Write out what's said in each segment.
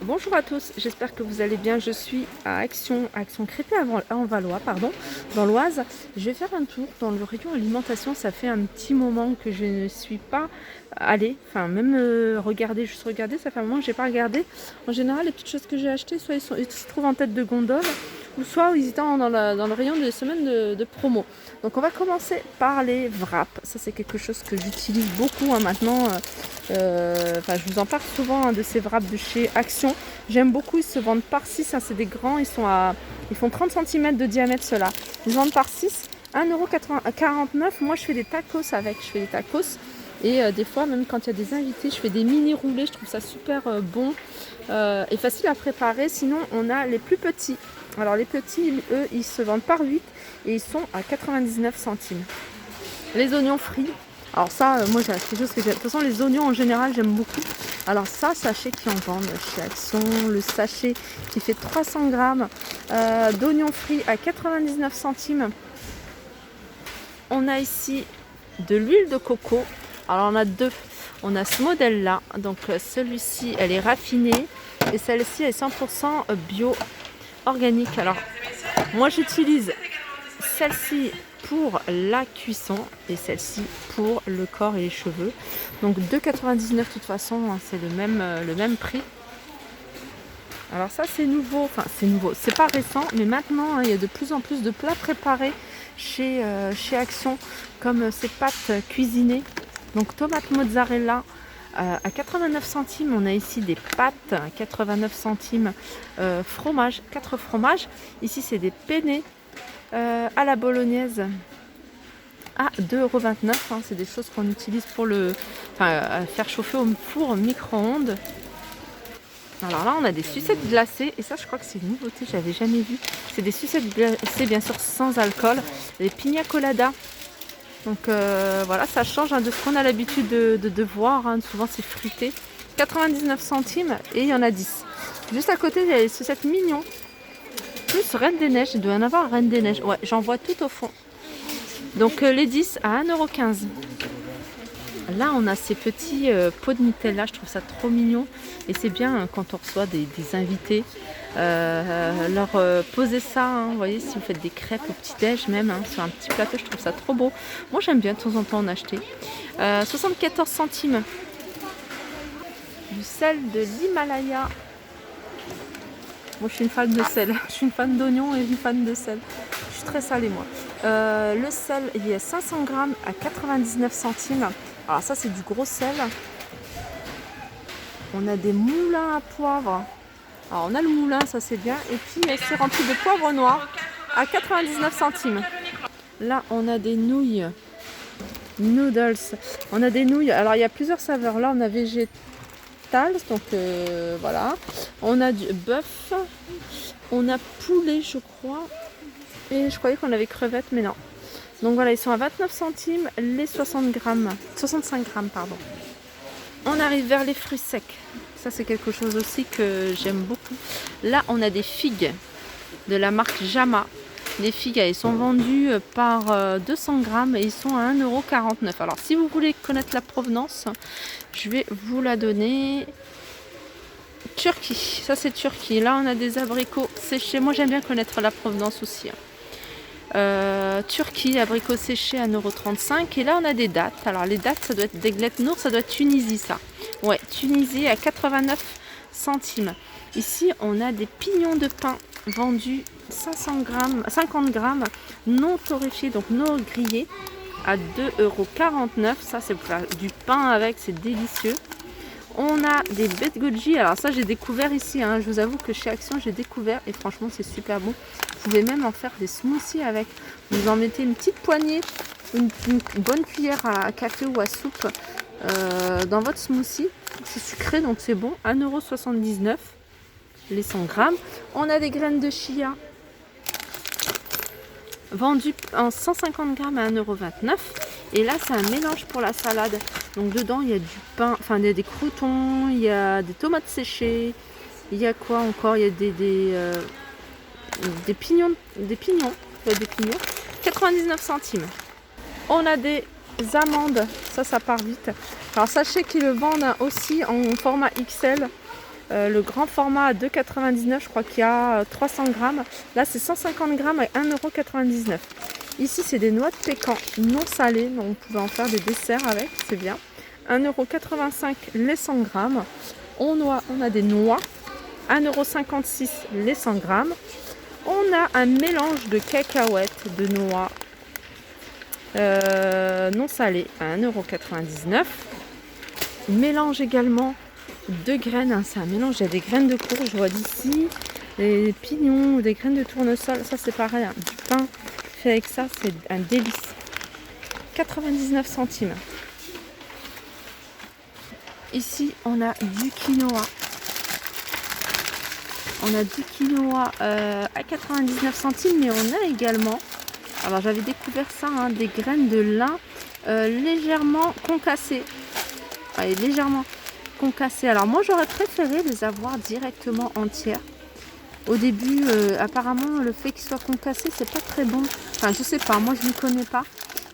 Bonjour à tous, j'espère que vous allez bien. Je suis à Action Crépy en Valois, dans l'Oise. Je vais faire un tour dans le rayon alimentation. Ça fait un petit moment que je ne suis pas allée, enfin même juste regarder, ça fait un moment que je n'ai pas regardé. En général, les petites choses que j'ai achetées, soit ils se trouvent en tête de gondole, ou soit ils étaient dans le rayon des semaines de promo. Donc on va commencer par les wraps. Ça c'est quelque chose que j'utilise beaucoup maintenant. Je vous en parle souvent de ces wraps de chez Action. J'aime beaucoup, ils se vendent par 6, c'est des grands, ils font 30 cm de diamètre ceux-là. Ils se vendent par 6, 1,49 €. Moi je fais des tacos avec, et des fois même quand il y a des invités, je fais des mini roulés, je trouve ça super bon et facile à préparer. Sinon on a les plus petits. Alors les petits, eux, ils se vendent par 8 et ils sont à 99 centimes. Les oignons frits. Alors ça, moi j'ai quelque chose que j'aime. De toute façon, les oignons en général, j'aime beaucoup. Alors ça, sachet qui en vendent chez Action, le sachet qui fait 300 grammes d'oignons frits à 99 centimes. On a ici de l'huile de coco. Alors on a deux. On a ce modèle-là. Donc celui-ci, elle est raffinée et celle-ci est 100% bio organique. Alors moi j'utilise celle-ci pour la cuisson et celle-ci pour le corps et les cheveux. Donc 2,99 € de toute façon, hein, c'est le même prix. Alors ça c'est nouveau, c'est pas récent, mais maintenant hein, il y a de plus en plus de plats préparés chez Action, comme ces pâtes cuisinées. Donc tomate mozzarella à 89 centimes, on a ici des pâtes à 89 centimes, fromage, 4 fromages. Ici c'est des penne à la bolognaise à 2,29 €. Hein, c'est des choses qu'on utilise pour à faire chauffer au four micro-ondes. Alors là, on a des sucettes glacées et ça, je crois que c'est une nouveauté, j'avais jamais vu. C'est des sucettes glacées, bien sûr, sans alcool, les pina colada. Donc voilà, ça change hein, de ce qu'on a l'habitude de voir. Hein. Souvent, c'est fruité. 99 centimes et il y en a 10. Juste à côté, il y a les sucettes mignons. Plus Reine des Neiges, il doit y en avoir Reine des Neiges. Ouais, j'en vois tout au fond. Donc les 10 à 1,15 €. Là, on a ces petits pots de Nutella, je trouve ça trop mignon. Et c'est bien hein, quand on reçoit des invités, leur poser ça. Hein, vous voyez, si vous faites des crêpes au petit-déj même, hein, sur un petit plateau, je trouve ça trop beau. Moi, j'aime bien de temps en temps en acheter. 74 centimes. Du sel de l'Himalaya. Moi je suis une fan de sel, je suis une fan d'oignon et une fan de sel. Je suis très salée moi. Le sel, il y a 500 grammes à 99 centimes. Alors ça c'est du gros sel. On a des moulins à poivre. Alors on a le moulin, ça c'est bien. Et puis c'est rempli de poivre noir à 99 centimes. Là on a des nouilles. Noodles. On a des nouilles. Alors il y a plusieurs saveurs. Là on a végétal. Donc voilà, on a du bœuf, on a poulet je crois, et je croyais qu'on avait crevettes mais non. Donc voilà, ils sont à 29 centimes les 65 grammes pardon. On arrive vers les fruits secs, ça c'est quelque chose aussi que j'aime beaucoup. Là on a des figues de la marque Jama. Les figues elles sont vendues par 200 grammes et ils sont à 1,49 €. Alors si vous voulez connaître la provenance, je vais vous la donner. Turquie, ça c'est Turquie. Là on a des abricots séchés. Moi j'aime bien connaître la provenance aussi. Turquie, abricots séchés à 1,35 €. Et là on a des dattes. Alors les dattes ça doit être d'Aiglette Nour, ça doit être Tunisie ça. Ouais, Tunisie à 89 centimes. Ici on a des pignons de pain vendus 50 grammes non torréfiés, donc non grillés à 2,49 €. Ça c'est du pain avec, c'est délicieux. On a des baies de goji. Alors ça j'ai découvert ici, hein. Je vous avoue que chez Action j'ai découvert et franchement c'est super bon. Vous pouvez même en faire des smoothies avec. Vous en mettez une petite poignée, une bonne cuillère à café ou à soupe dans votre smoothie. C'est sucré donc c'est bon. 1,79 € les 100 grammes. On a des graines de chia vendues en 150 grammes à 1,29 €. Et là c'est un mélange pour la salade. Donc dedans il y a du pain, enfin il y a des croûtons, il y a des tomates séchées, il y a quoi encore, il y a des pignons, il y a des pignons, 99 centimes. On a des amandes, ça part vite. Alors sachez qu'ils le vendent aussi en format XL Le grand format à 2,99 €, je crois qu'il y a 300 grammes. Là, c'est 150 grammes à 1,99 €. Ici, c'est des noix de pécan non salées. Donc, vous pouvez en faire des desserts avec, c'est bien. 1,85 € les 100 grammes. On a des noix. 1,56 € les 100 grammes. On a un mélange de cacahuètes, de noix non salées à 1,99 €. Mélange également de graines, hein, c'est un mélange, il y a des graines de courge, je vois d'ici, des pignons, des graines de tournesol, ça c'est pareil, hein, du pain fait avec ça, c'est un délice. 99 centimes. Ici on a du quinoa. On a du quinoa à 99 centimes, mais on a également, alors j'avais découvert ça, hein, des graines de lin légèrement concassées. Ouais, légèrement concassées. Alors moi j'aurais préféré les avoir directement entières. Au début, apparemment le fait qu'ils soient concassés, c'est pas très bon. Enfin je sais pas, moi je ne connais pas.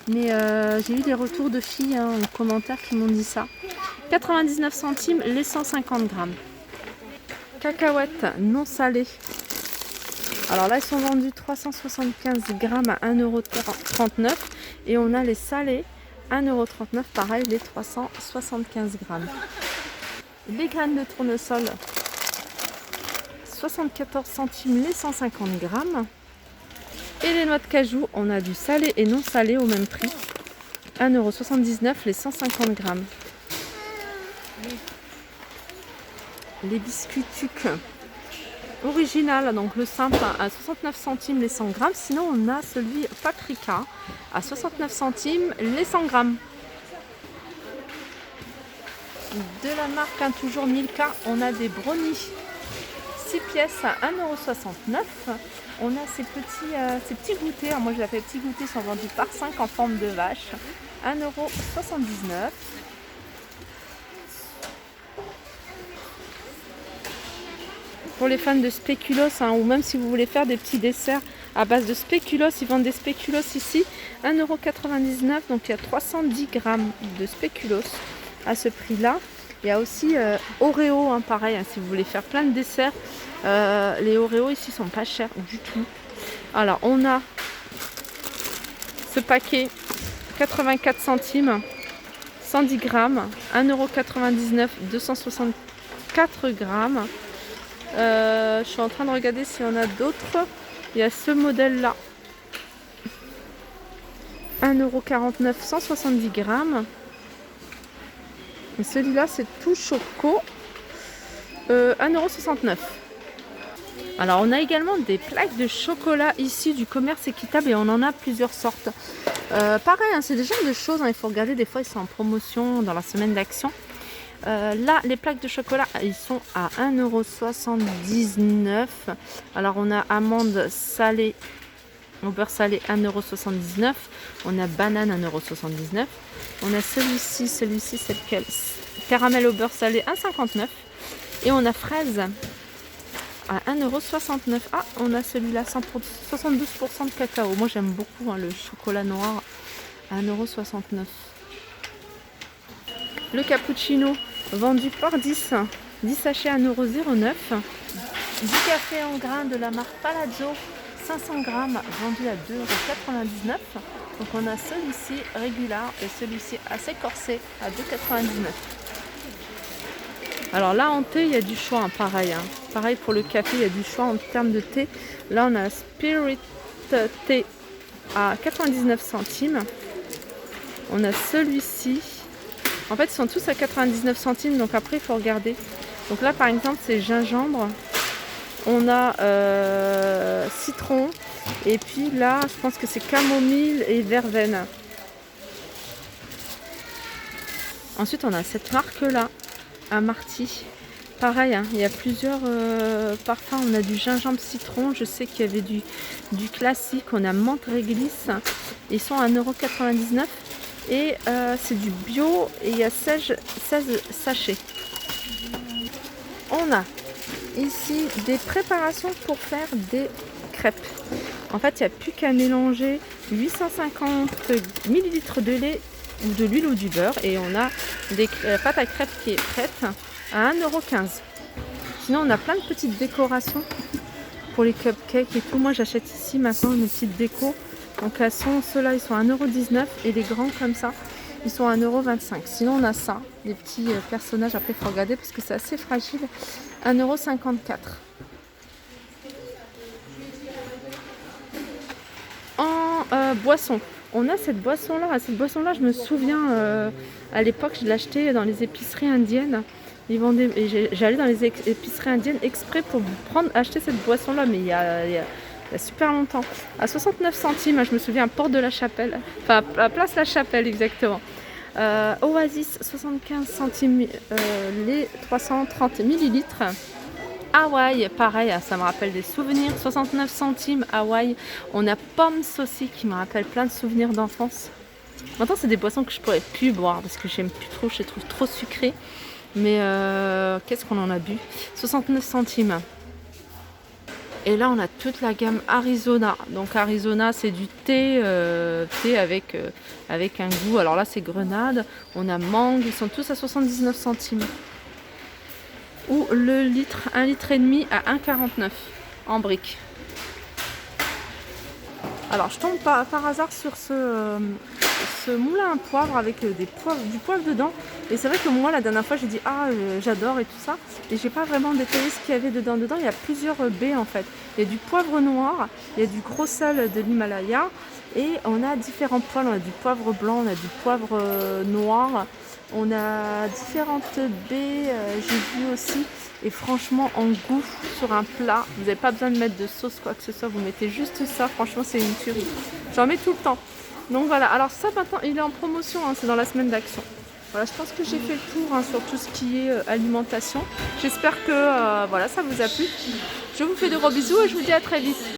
Mais j'ai eu des retours de filles, hein, en commentaire qui m'ont dit ça. 99 centimes les 150 grammes. Cacahuètes non salées. Alors là, ils sont vendus 375 grammes à 1,39 €. Et on a les salés, 1,39 €, pareil, les 375 grammes. Les graines de tournesol, 74 centimes les 150 grammes. Et les noix de cajou, on a du salé et non salé au même prix. 1,79 € les 150 grammes. Les biscuits tuc original, donc le simple à 69 centimes les 100 grammes. Sinon on a celui paprika à 69 centimes les 100 grammes. De la marque, hein, toujours Milka, on a des brownies 6 pièces à 1,69 €. On a ces petits goûters, alors moi je l'appelle petits goûters, sont vendus par 5 en forme de vache, 1,79 €. Pour les fans de spéculoos, hein, ou même si vous voulez faire des petits desserts à base de spéculoos, ils vendent des spéculoos ici, 1,99 €. Donc il y a 310 grammes de spéculoos à ce prix-là. Il y a aussi Oreo, hein, pareil, hein, si vous voulez faire plein de desserts. Les Oreo ici sont pas chers du tout. Alors on a ce paquet 84 centimes, 110 grammes, 1,99 €, 264 grammes. Je suis en train de regarder s'il y en a d'autres. Il y a ce modèle là, 1,49 €, 170 grammes. Et celui-là c'est tout choco, 1,69 €. Alors on a également des plaques de chocolat ici du commerce équitable et on en a plusieurs sortes. Pareil, hein, c'est des genres de choses, hein, il faut regarder, des fois ils sont en promotion dans la semaine d'action. Là, les plaques de chocolat, ils sont à 1,79 €. Alors, on a amandes salées, au beurre salé, 1,79 €. On a banane, 1,79 €. On a celui-ci, c'est lequel? Caramel au beurre salé, 1,59 €. Et on a fraise à 1,69 €. Ah, on a celui-là, 72% de cacao. Moi, j'aime beaucoup, hein, le chocolat noir, à 1,69 €. Le cappuccino, vendu par 10 sachets à 1,09 €. Du café en grains de la marque Palazzo, 500 grammes, vendu à 2,99 €. Donc on a celui-ci régulier et celui-ci assez corsé à 2,99 €. Alors là en thé, il y a du choix, hein, pareil. Hein. Pareil pour le café, il y a du choix en termes de thé. Là on a Spirit Thé à 99 centimes. On a celui-ci. En fait, ils sont tous à 99 centimes, donc après, il faut regarder. Donc là, par exemple, c'est gingembre. On a citron. Et puis là, je pense que c'est camomille et verveine. Ensuite, on a cette marque-là, Amarty. Pareil, hein, il y a plusieurs parfums. On a du gingembre citron. Je sais qu'il y avait du classique. On a menthe réglisse. Ils sont à 1,99 €. Et c'est du bio et il y a 16 sachets. On a ici des préparations pour faire des crêpes. En fait, il n'y a plus qu'à mélanger 850 ml de lait ou de l'huile ou du beurre. Et on a des pâtes à crêpes qui est prête à 1,15 €. Sinon on a plein de petites décorations pour les cupcakes et tout. Moi j'achète ici maintenant mes petites décos. Donc elles sont, ceux-là ils sont à 1,19 € et les grands comme ça ils sont à 1,25 €. Sinon on a ça, des petits personnages, après il faut regarder parce que c'est assez fragile, 1,54 €. En boisson, on a cette boisson-là. Cette boisson-là, je me souviens, à l'époque, je l'achetais dans les épiceries indiennes. Ils vendaient, et j'allais dans les épiceries indiennes exprès pour acheter cette boisson-là, mais il y a super longtemps. À 69 centimes, je me souviens, à Porte de la Chapelle, enfin à Place La Chapelle exactement. Oasis, 75 centimes les 330 millilitres. Hawaï, pareil, ça me rappelle des souvenirs, 69 centimes Hawaï. On a Pommes aussi qui me rappelle plein de souvenirs d'enfance. Maintenant c'est des boissons que je pourrais plus boire parce que j'aime plus trop, je les trouve trop sucrées. Mais qu'est-ce qu'on en a bu? 69 centimes. Et là on a toute la gamme Arizona. Donc Arizona c'est du thé, thé avec un goût. Alors là c'est grenade. On a mangue, ils sont tous à 79 centimes. Ou le litre, 1,5 litre à 1,49 € en brique. Alors je tombe par hasard sur ce moulin à poivre avec du poivre dedans. Et c'est vrai que moi la dernière fois j'ai dit j'adore et tout ça. Et j'ai pas vraiment détaillé ce qu'il y avait dedans. Dedans il y a plusieurs baies en fait. Il y a du poivre noir, il y a du gros sel de l'Himalaya. Et on a différents poivres, on a du poivre blanc, on a du poivre noir. On a différentes baies, j'ai vu aussi. Et franchement, en goût sur un plat, vous n'avez pas besoin de mettre de sauce, quoi que ce soit. Vous mettez juste ça. Franchement, c'est une tuerie. J'en mets tout le temps. Donc voilà. Alors ça, maintenant, il est en promotion. C'est dans la semaine d'action. Voilà, je pense que j'ai fait le tour sur tout ce qui est alimentation. J'espère que voilà, ça vous a plu. Je vous fais de gros bisous et je vous dis à très vite.